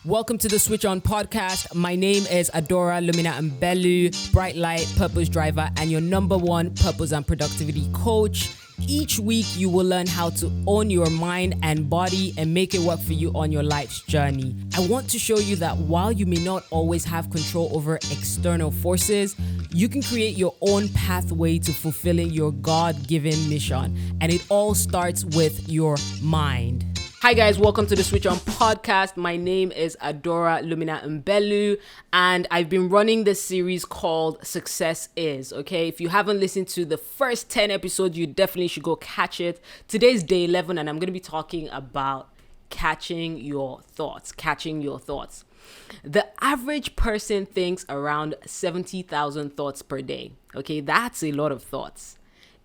Welcome to the Switch On podcast. My name is Adora Lumina Mbelu, bright light, purpose driver, and your number one purpose and productivity coach. Each week, you will learn how to own your mind and body and make it work for you on your life's journey. I want to show you that while you may not always have control over external forces, you can create your own pathway to fulfilling your God-given mission. And it all starts with your mind. Hi guys, welcome to the Switch On podcast. My name is Adora Lumina Mbelu, and I've been running this series called Success Is, okay? If you haven't listened to the first 10 episodes, you definitely should go catch it. Today's day 11, and I'm going to be talking about catching your thoughts. The average person thinks around 70,000 thoughts per day, okay? That's a lot of thoughts.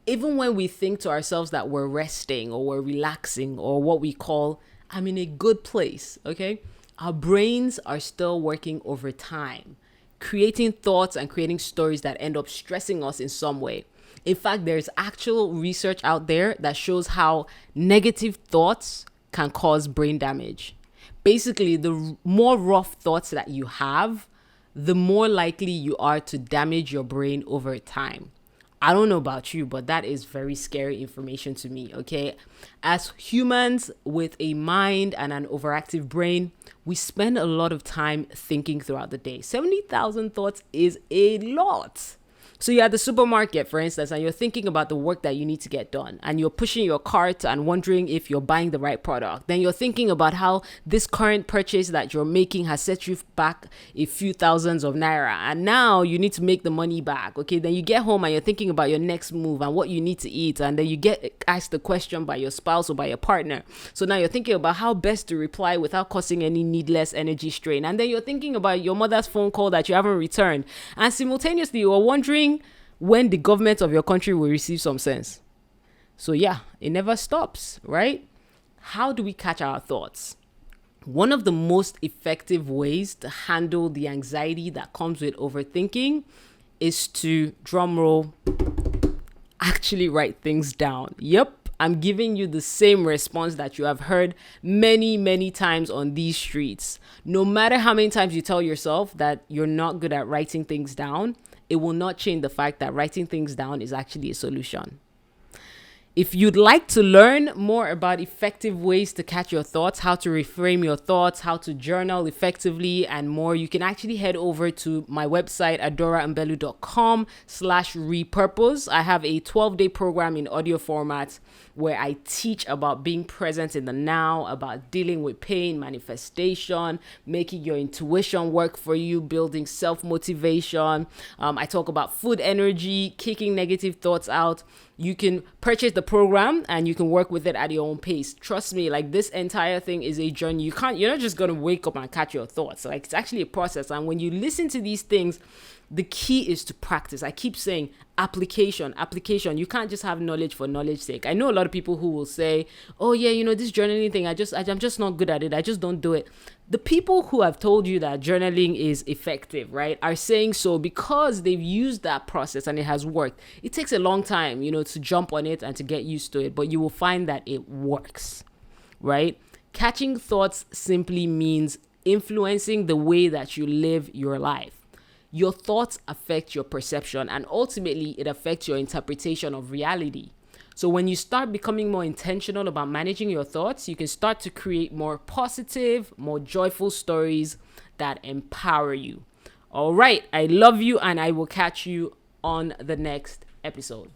Even when we think to ourselves that we're resting or we're relaxing or what we call, I'm in a good place, okay? Our brains are still working overtime, creating thoughts and creating stories that end up stressing us in some way. In fact, there's actual research out there that shows how negative thoughts can cause brain damage. Basically, the more rough thoughts that you have, the more likely you are to damage your brain over time. I don't know about you, but that is very scary information to me, okay? As humans with a mind and an overactive brain, we spend a lot of time thinking throughout the day. 70,000 thoughts is a lot. So you're at the supermarket, for instance, and you're thinking about the work that you need to get done, and you're pushing your cart and wondering if you're buying the right product. Then you're thinking about how this current purchase that you're making has set you back a few thousands of naira, and now you need to make the money back. Okay, then you get home and you're thinking about your next move and what you need to eat, and then you get asked the question by your spouse or by your partner. So now you're thinking about how best to reply without causing any needless energy strain, and then you're thinking about your mother's phone call that you haven't returned, and simultaneously you're wondering when the government of your country will receive some sense. So yeah, it never stops, right? How do we catch our thoughts? One of the most effective ways to handle the anxiety that comes with overthinking is to, drumroll, actually write things down. Yep, I'm giving you the same response that you have heard many times on these streets. No matter how many times you tell yourself that you're not good at writing things down, it will not change the fact that writing things down is actually a solution. If you'd like to learn more about effective ways to catch your thoughts, how to reframe your thoughts, how to journal effectively, and more, you can actually head over to my website, adorambelu.com/repurpose. I have a 12-day program in audio format where I teach about being present in the now, about dealing with pain, manifestation, making your intuition work for you, building self-motivation. I talk about food energy, kicking negative thoughts out. You can purchase the program and you can work with it at your own pace. Trust me, like, this entire thing is a journey. You're not just going to wake up and catch your thoughts. Like, it's actually a process. And when you listen to these things, the key is to practice. I keep saying application. You can't just have knowledge for knowledge's sake. I know a lot of people who will say, oh yeah, this journaling thing, I'm just not good at it. I just don't do it. The people who have told you that journaling is effective, right, are saying so because they've used that process and it has worked. It takes a long time, to jump on it and to get used to it, but you will find that it works, right? Catching thoughts simply means influencing the way that you live your life. Your thoughts affect your perception, and ultimately it affects your interpretation of reality. So when you start becoming more intentional about managing your thoughts, you can start to create more positive, more joyful stories that empower you. All right, I love you, and I will catch you on the next episode.